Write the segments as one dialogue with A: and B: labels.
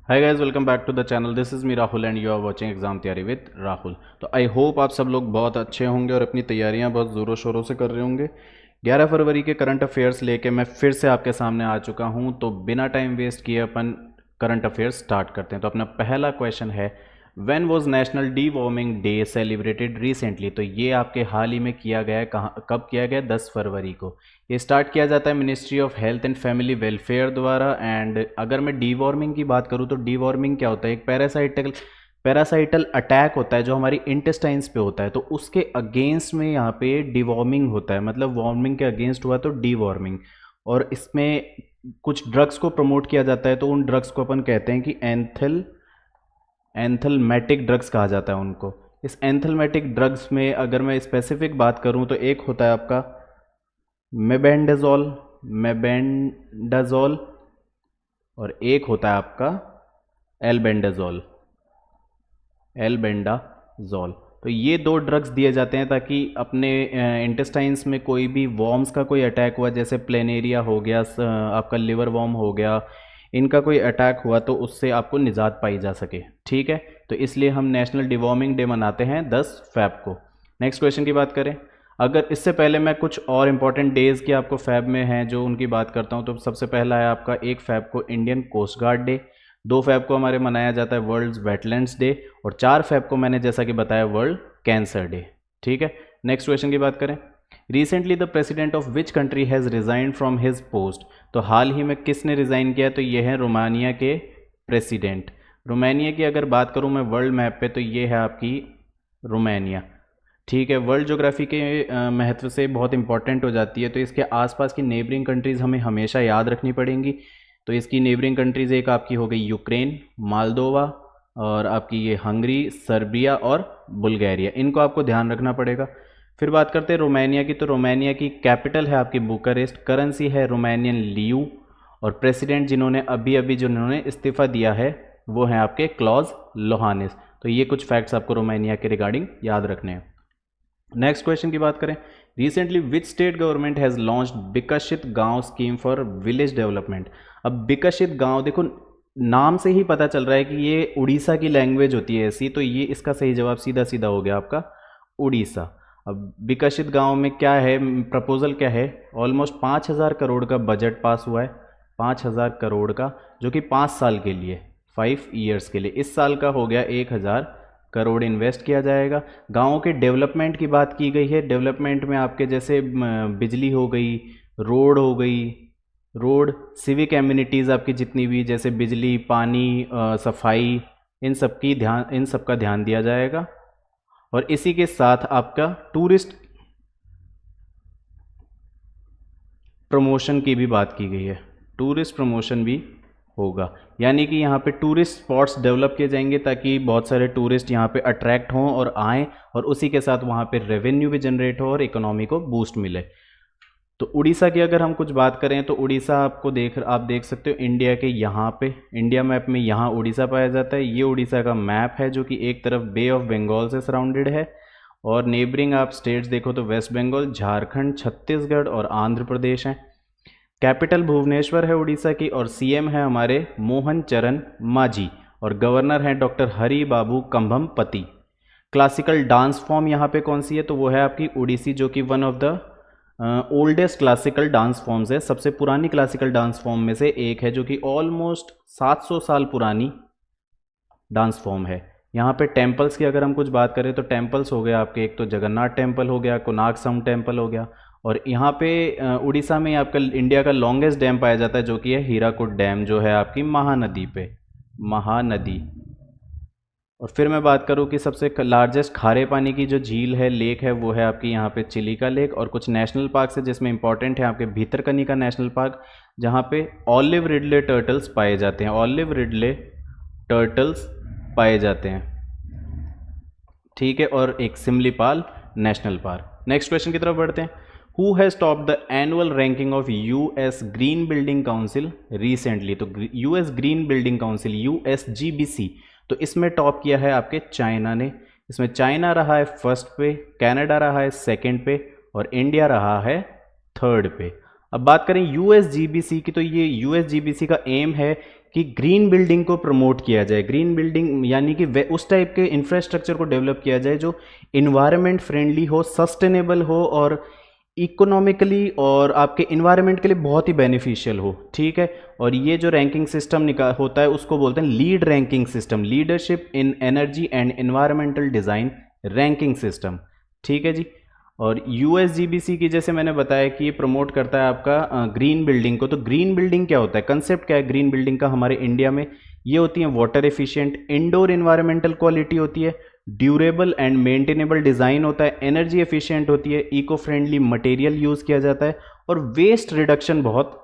A: Hi guys, welcome back to the channel. This is me Rahul and you are watching exam तैयारी with Rahul. तो I hope आप सब लोग बहुत अच्छे होंगे और अपनी तैयारियां बहुत ज़ोरों शोरों से कर रहे होंगे। 11 फरवरी के करंट अफेयर्स लेके मैं फिर से आपके सामने आ चुका हूं। तो बिना टाइम वेस्ट किए अपन करंट अफेयर्स स्टार्ट करते हैं। तो अपना पहला क्वेश्चन है, when was national D warming day celebrated recently. तो ये आपके हाल ही में किया गया है। कहाँ कब किया गया? 10 फरवरी को। ये स्टार्ट किया जाता है ministry of health and family welfare द्वारा। एंड अगर मैं डी वार्मिंग की बात करूँ तो डी वार्मिंग क्या होता है? एक पैरासाइटल अटैक होता है जो हमारी इंटेस्टाइन्स पे होता है। तो उसके अगेंस्ट में यहाँ पे डिवॉर्मिंग होता है, मतलब वार्मिंग के अगेंस्ट हुआ तो डी वार्मिंग। और इसमें कुछ ड्रग्स को प्रमोट किया जाता है। तो उन ड्रग्स को अपन कहते हैं कि एंथलमेटिक ड्रग्स कहा जाता है उनको। इस एंथलमेटिक ड्रग्स में अगर मैं स्पेसिफिक बात करूं तो एक होता है आपका मेबेंडाजोल और एक होता है आपका एल्बेंडाजोल। तो ये दो ड्रग्स दिए जाते हैं ताकि अपने इंटेस्टाइन्स में कोई भी वॉर्म्स का कोई अटैक हुआ, जैसे प्लेनेरिया हो गया, आपका लिवर वॉर्म हो गया, इनका कोई अटैक हुआ तो उससे आपको निजात पाई जा सके। ठीक है, तो इसलिए हम नेशनल डिवॉर्मिंग डे मनाते हैं 10 फैब को। नेक्स्ट क्वेश्चन की बात करें, अगर इससे पहले मैं कुछ और इंपॉर्टेंट डेज की आपको फैब में हैं जो उनकी बात करता हूं, तो सबसे पहला है आपका 1 फैब को Indian coast guard day, 2 Feb को हमारे मनाया जाता है वर्ल्ड वेटलैंड्स डे, और 4 फैब को मैंने जैसा कि बताया वर्ल्ड कैंसर डे। ठीक है, नेक्स्ट क्वेश्चन की बात करें, recently the president of which country has resign from his post. तो हाल ही में किसने रिजाइन किया? तो ये है रोमानिया के प्रेसिडेंट। रोमानिया की अगर बात करूं मैं वर्ल्ड मैप पे तो ये है आपकी रोमानिया। ठीक है, वर्ल्ड ज्योग्राफी के महत्व से बहुत इंपॉर्टेंट हो जाती है। तो इसके आसपास की नेबरिंग कंट्रीज़ हमें हमेशा याद रखनी पड़ेंगी। तो इसकी नेबरिंग कंट्रीज़ एक आपकी हो गई यूक्रेन, मालदोवा, और आपकी ये हंगरी, सर्बिया और बुल्गारिया। इनको आपको ध्यान रखना पड़ेगा। फिर बात करते हैं रोमानिया की। तो रोमानिया की कैपिटल है आपकी बुकारेस्ट, करेंसी है रोमानियन लियू, और प्रेसिडेंट जिन्होंने अभी जिन्होंने इस्तीफ़ा दिया है वो हैं आपके क्लॉज लोहानिस। तो ये कुछ फैक्ट्स आपको रोमानिया के रिगार्डिंग याद रखने हैं। नेक्स्ट क्वेश्चन की बात करें, recently which state government has launched विकसित गांव स्कीम फॉर विलेज डेवलपमेंट। अब विकसित गांव, देखो नाम से ही पता चल रहा है कि ये उड़ीसा की लैंग्वेज होती है ऐसी, तो ये इसका सही जवाब सीधा सीधा हो गया आपका उड़ीसा। अब विकसित गांव में क्या है, प्रपोजल क्या है? ऑलमोस्ट 5,000 करोड़ का बजट पास हुआ है, 5,000 करोड़ का, जो कि 5 साल के लिए, 5 ईयर्स के लिए। इस साल का हो गया 1,000 करोड़ इन्वेस्ट किया जाएगा। गाँव के डेवलपमेंट की बात की गई है। डेवलपमेंट में आपके जैसे बिजली हो गई, रोड हो गई, रोड, सिविक एम्यूनिटीज़ आपकी जितनी भी, जैसे बिजली, पानी, सफाई, इन सब का ध्यान दिया जाएगा। और इसी के साथ आपका टूरिस्ट प्रमोशन की भी बात की गई है। टूरिस्ट प्रमोशन भी होगा, यानी कि यहाँ पे टूरिस्ट स्पॉट्स डेवलप किए जाएंगे ताकि बहुत सारे टूरिस्ट यहाँ पे अट्रैक्ट हों और आएँ, और उसी के साथ वहाँ पे रेवेन्यू भी जनरेट हो और इकोनॉमी को बूस्ट मिले। तो उड़ीसा की अगर हम कुछ बात करें तो उड़ीसा आप देख सकते हो इंडिया के यहाँ पे, इंडिया मैप में यहाँ उड़ीसा पाया जाता है। ये उड़ीसा का मैप है जो कि एक तरफ बे ऑफ बंगाल से सराउंडेड है, और नेबरिंग आप स्टेट्स देखो तो वेस्ट बंगाल, झारखंड, छत्तीसगढ़ और आंध्र प्रदेश हैं। कैपिटल भुवनेश्वर है उड़ीसा की, और सीएम है हमारे मोहन चरण मांझी, और गवर्नर हैं डॉक्टर हरि बाबू कंभमपति। क्लासिकल डांस फॉर्म यहाँ पे कौन सी है? तो वो है आपकी उड़ीसी, जो कि one of the oldest classical dance forms है, सबसे पुरानी क्लासिकल डांस फॉर्म में से एक है, जो कि ऑलमोस्ट 700 साल पुरानी डांस फॉर्म है। यहाँ पे टेम्पल्स की अगर हम कुछ बात करें तो टेम्पल्स हो गए आपके, एक तो जगन्नाथ टेम्पल हो गया, कोणार्क सन टेम्पल हो गया, और यहाँ पे उड़ीसा में आपका इंडिया का लॉन्गेस्ट डैम पाया जाता है जो कि है हीराकुड डैम, जो है आपकी महानदी पे, महानदी। और फिर मैं बात करूँ कि सबसे लार्जेस्ट खारे पानी की जो झील है, लेक है, वो है आपकी यहाँ पे चिलिका लेक। और कुछ नेशनल पार्क है जिसमें इंपॉर्टेंट है आपके भितरकनिका नेशनल पार्क, जहाँ पे ऑलिव रिडले टर्टल्स पाए जाते हैं, ऑलिव रिडले टर्टल्स पाए जाते हैं। ठीक है, और एक Similipal national park. Next question की तरफ बढ़ते हैं, who has top the annual ranking of US green building council recently. तो US green building council, USGBC, तो इसमें टॉप किया है आपके चाइना ने। इसमें चाइना रहा है फर्स्ट पे, कनाडा रहा है सेकंड पे, और इंडिया रहा है थर्ड पे। अब बात करें यूएसजीबीसी की, तो ये यूएसजीबीसी का एम है कि ग्रीन बिल्डिंग को प्रमोट किया जाए। ग्रीन बिल्डिंग यानी कि उस टाइप के इंफ्रास्ट्रक्चर को डेवलप किया जाए जो इन्वायरमेंट फ्रेंडली हो, सस्टेनेबल हो और इकोनॉमिकली और आपके इन्वायरमेंट के लिए बहुत ही बेनिफिशियल हो। ठीक है, और ये जो रैंकिंग सिस्टम होता है उसको बोलते हैं lead ranking system, leadership in energy and environmental design ranking system. ठीक है जी। और यूएसजीबीसी की जैसे मैंने बताया कि ये प्रमोट करता है आपका ग्रीन बिल्डिंग को। तो ग्रीन बिल्डिंग क्या होता है, कंसेप्ट क्या है ग्रीन बिल्डिंग का हमारे इंडिया में? ये होती है water efficient, indoor environmental quality होती है, ड्यूरेबल एंड मेंटेनेबल डिज़ाइन होता है, एनर्जी एफिशिएंट होती है, इको फ्रेंडली मटेरियल यूज़ किया जाता है और वेस्ट रिडक्शन बहुत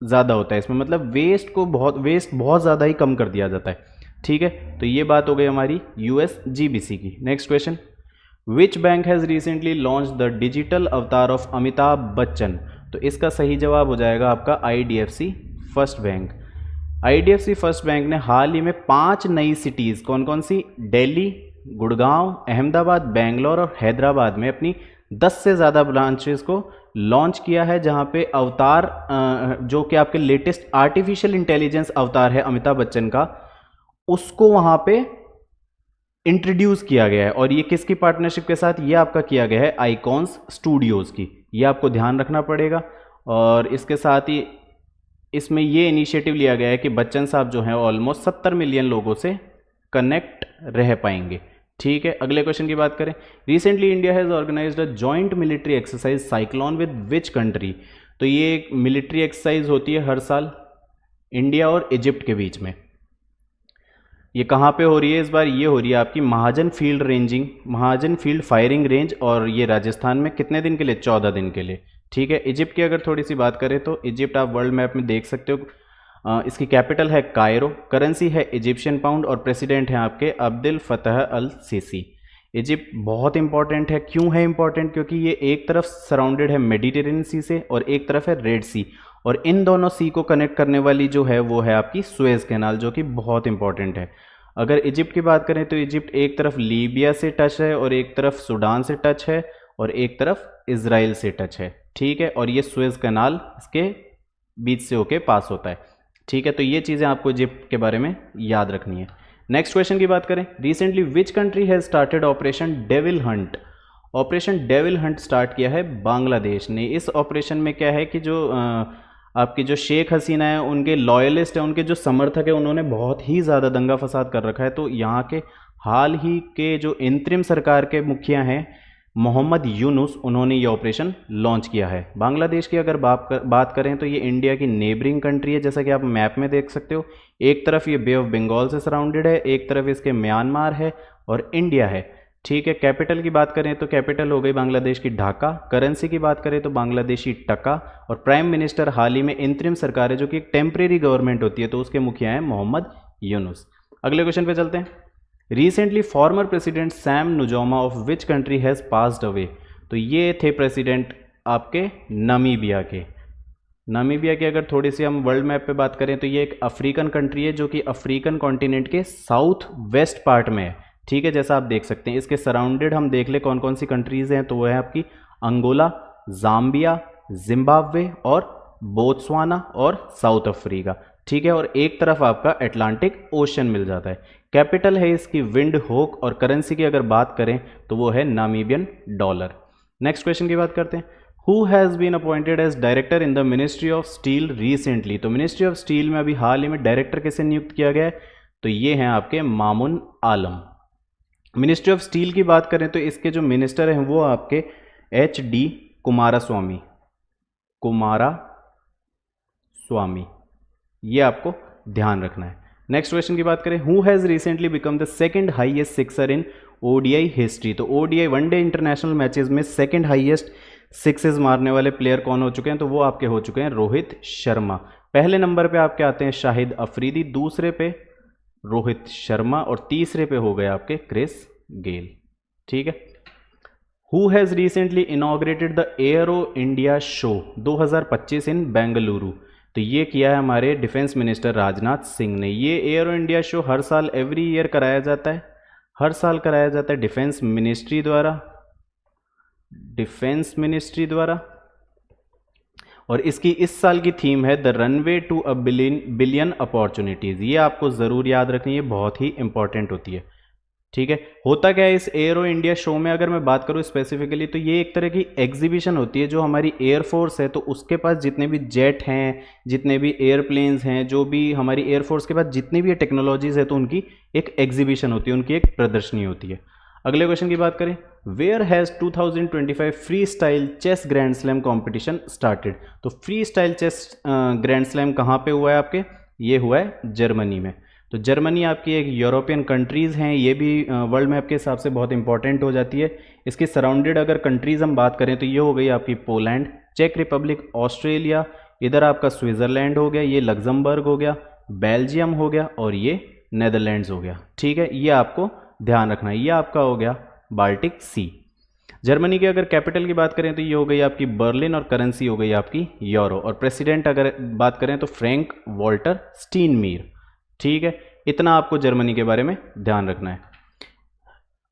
A: ज़्यादा होता है इसमें, मतलब वेस्ट बहुत ज़्यादा ही कम कर दिया जाता है। ठीक है, तो ये बात हो गई हमारी यूएसजीबीसी की। Next question, which bank has recently launch the digital अवतार ऑफ अमिताभ बच्चन? तो इसका सही जवाब हो जाएगा आपका IDFC first bank. IDFC first bank ने हाल ही में 5 नई सिटीज़, कौन कौन सी? दिल्ली, गुड़गांव, अहमदाबाद, बेंगलोर और हैदराबाद में अपनी 10 से ज़्यादा ब्रांचेस को लॉन्च किया है, जहां पे अवतार जो कि आपके लेटेस्ट आर्टिफिशियल इंटेलिजेंस अवतार है अमिताभ बच्चन का, उसको वहां पे इंट्रोड्यूस किया गया है। और ये किसकी पार्टनरशिप के साथ? ये आपका किया गया है आइकॉन्स स्टूडियोज़ की, ये आपको ध्यान रखना पड़ेगा। और इसके साथ ही इसमें ये इनिशिएटिव लिया गया है कि बच्चन साहब जो हैं ऑलमोस्ट 70 मिलियन लोगों से कनेक्ट रह पाएंगे। ठीक है, अगले क्वेश्चन की बात करें, recently India has organized a joint military exercise cyclone with which country? तो ये एक मिलिट्री एक्सरसाइज होती है हर साल इंडिया और इजिप्ट के बीच में। ये कहाँ पे हो रही है इस बार? ये हो रही है आपकी महाजन फील्ड फायरिंग रेंज, और ये राजस्थान में कितने दिन के लिए? 14 दिन के लिए। ठीक है, इजिप्ट की अगर थोड़ी सी बात करें तो इजिप्ट आप वर्ल्ड मैप में देख सकते हो, इसकी कैपिटल है कायरो, करेंसी है इजिप्शियन पाउंड और प्रेसिडेंट हैं आपके अब्दुल फतह अल सीसी। इजिप्ट बहुत इंपॉर्टेंट है, क्यों है इंपॉर्टेंट? क्योंकि ये एक तरफ सराउंडेड है मेडिटेरेनियन सी से और एक तरफ है रेड सी, और इन दोनों सी को कनेक्ट करने वाली जो है वो है आपकी सुएज कैनाल, जो कि बहुत इंपॉर्टेंट है। अगर इजिप्ट की बात करें तो इजिप्ट एक तरफ लीबिया से टच है और एक तरफ सूडान से टच है और एक तरफ इजराइल से टच है। ठीक है, और ये सुएज कैनाल इसके बीच से होके पास होता है। ठीक है, तो ये चीज़ें आपको इजिप्ट के बारे में याद रखनी है। नेक्स्ट क्वेश्चन की बात करें, recently which country has started operation devil Hunt? Operation devil Hunt start किया है बांग्लादेश ने। इस ऑपरेशन में क्या है कि जो आपकी जो शेख हसीना है, उनके लॉयलिस्ट है, उनके जो समर्थक है, उन्होंने बहुत ही ज़्यादा दंगा फसाद कर रखा है। तो यहाँ के हाल ही के जो इंतरिम सरकार के मुखिया हैं मोहम्मद यूनुस, उन्होंने ये ऑपरेशन लॉन्च किया है। बांग्लादेश की अगर बात करें तो ये इंडिया की नेबरिंग कंट्री है, जैसा कि आप मैप में देख सकते हो। एक तरफ ये बे ऑफ बंगाल से सराउंडेड है, एक तरफ इसके म्यांमार है और इंडिया है। ठीक है, कैपिटल की बात करें तो कैपिटल हो गई बांग्लादेश की ढाका, करेंसी की बात करें तो बांग्लादेशी टका, और प्राइम मिनिस्टर हाल ही में इंतरिम सरकार है जो कि एक टेम्परेरी गवर्नमेंट होती है, तो उसके मुखिया हैं मोहम्मद यूनुस। अगले क्वेश्चन पे चलते हैं, recently former president Sam Nujoma of which country has passed away? तो ये थे प्रेसिडेंट आपके नामीबिया के। नामीबिया की अगर थोड़ी सी हम वर्ल्ड मैप पे बात करें तो ये एक अफ्रीकन कंट्री है जो कि अफ्रीकन कॉन्टिनेंट के साउथ वेस्ट पार्ट में है। ठीक है, जैसा आप देख सकते हैं इसके सराउंडेड हम देख ले कौन कौन सी कंट्रीज़ हैं, तो वो है आपकी अंगोला, जाम्बिया, जिम्बाब्वे और बोत्सवाना और साउथ अफ्रीका। ठीक है, और एक तरफ आपका अटलांटिक ओशन मिल जाता है। कैपिटल है इसकी विंड होक, और करेंसी की अगर बात करें तो वो है नामीबियन डॉलर। नेक्स्ट क्वेश्चन की बात करते हैं, who has been appointed as director in the ministry of steel recently? तो मिनिस्ट्री ऑफ स्टील में अभी हाल ही में डायरेक्टर किसे नियुक्त किया गया है? तो ये हैं आपके मामून आलम। मिनिस्ट्री ऑफ स्टील की बात करें तो इसके जो मिनिस्टर हैं वो आपके HD कुमारास्वामी, ये आपको ध्यान रखना है। नेक्स्ट क्वेश्चन की बात करें, who has recently become the second highest sixer in ODI history? तो ODI वनडे इंटरनेशनल मैचेस में सेकंड हाईएस्ट सिक्सेस मारने वाले प्लेयर कौन हो चुके हैं? तो वो आपके हो चुके हैं रोहित शर्मा। पहले नंबर पे आपके आते हैं शाहिद अफरीदी, दूसरे पे रोहित शर्मा और तीसरे पे हो गए आपके क्रिस गेल। ठीक है, who has recently inaugurated the aero India show 2025 in Bengaluru? तो ये किया है हमारे डिफेंस मिनिस्टर राजनाथ सिंह ने। ये एयरो इंडिया शो हर साल एवरी ईयर कराया जाता है, हर साल कराया जाता है डिफेंस मिनिस्ट्री द्वारा। और इसकी इस साल की थीम है the runway to a billion opportunities. ये आपको ज़रूर याद रखनी है, बहुत ही इंपॉर्टेंट होती है। ठीक है, होता क्या है इस एरो इंडिया शो में, अगर मैं बात करूं स्पेसिफिकली, तो ये एक तरह की एग्जीबिशन होती है। जो हमारी एयरफोर्स है, तो उसके पास जितने भी जेट हैं, जितने भी एयरप्लेन्स हैं, जो भी हमारी एयरफोर्स के पास जितनी भी टेक्नोलॉजीज है, तो उनकी एक एग्जीबिशन होती है, उनकी एक प्रदर्शनी होती है। अगले क्वेश्चन की बात करें, where has 2025 freestyle chess grand slam competition started. तो freestyle chess grand slam कहाँ पे हुआ है आपके, ये हुआ है जर्मनी में। तो जर्मनी आपकी एक यूरोपियन कंट्रीज़ हैं, ये भी वर्ल्ड मैप के हिसाब से बहुत इंपॉर्टेंट हो जाती है। इसके सराउंडेड अगर कंट्रीज़ हम बात करें तो ये हो गई आपकी पोलैंड, चेक रिपब्लिक, ऑस्ट्रेलिया, इधर आपका स्विट्ज़रलैंड हो गया, ये लग्जमबर्ग हो गया, बेल्जियम हो गया और ये नेदरलैंड्स हो गया। ठीक है, ये आपको ध्यान रखना है। ये आपका हो गया बाल्टिक सी। जर्मनी की अगर कैपिटल की बात करें तो ये हो गई आपकी बर्लिन और करेंसी हो गई आपकी यूरो। और प्रेसिडेंट अगर बात करें तो फ्रैंक वॉल्टर स्टीनमीयर। ठीक है, इतना आपको जर्मनी के बारे में ध्यान रखना है।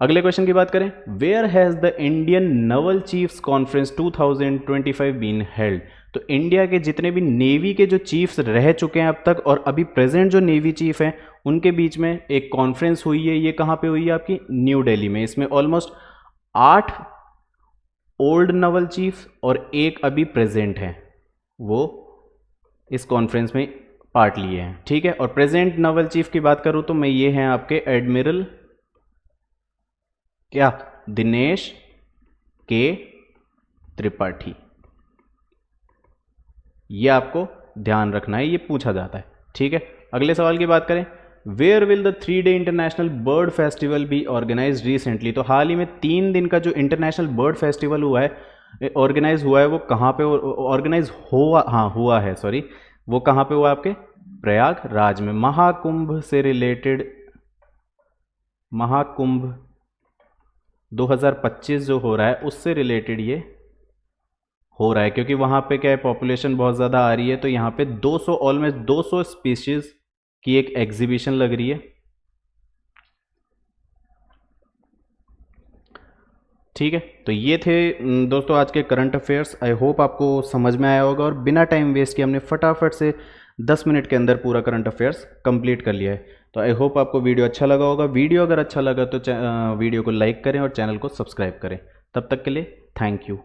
A: अगले क्वेश्चन की बात करें, where has the Indian naval chiefs conference 2025 been held. तो इंडिया के जितने भी नेवी के जो चीफ्स रह चुके हैं अब तक और अभी प्रेजेंट जो नेवी चीफ हैं, उनके बीच में एक कॉन्फ्रेंस हुई है। ये कहाँ पे हुई है आपकी, न्यू दिल्ली में। इसमें ऑलमोस्ट 8 ओल्ड नवल चीफ और एक अभी प्रेजेंट हैं, वो इस कॉन्फ्रेंस में पार्ट लिए हैं। ठीक है, और प्रेजेंट नवल चीफ की बात करूं तो मैं ये हैं आपके एडमिरल क्या, दिनेश के त्रिपाठी। ये आपको ध्यान रखना है, ये पूछा जाता है। ठीक है, अगले सवाल की बात करें, where will the 3 day international bird festival be organize recently. तो हाल ही में 3 दिन का जो इंटरनेशनल बर्ड फेस्टिवल हुआ है, ऑर्गेनाइज हुआ है, वो कहाँ पे ऑर्गेनाइज हुआ, हाँ हुआ है, सॉरी, वो कहाँ पे हुआ आपके प्रयागराज में। महाकुंभ से रिलेटेड, महाकुंभ 2025 जो हो रहा है उससे रिलेटेड ये हो रहा है, क्योंकि वहाँ पे क्या है, पॉपुलेशन बहुत ज़्यादा आ रही है। तो यहाँ पे 200 ऑलमोस्ट 200 स्पीशीज़ की एक एग्जीबिशन लग रही है। ठीक है, तो ये थे दोस्तों आज के करंट अफेयर्स। आई होप आपको समझ में आया होगा और बिना टाइम वेस्ट किए हमने फटाफट से 10 मिनट के अंदर पूरा करंट अफेयर्स कंप्लीट कर लिया है। तो आई होप आपको वीडियो अच्छा लगा होगा। वीडियो अगर अच्छा लगा तो वीडियो को लाइक करें और चैनल को सब्सक्राइब करें। तब तक के लिए थैंक यू।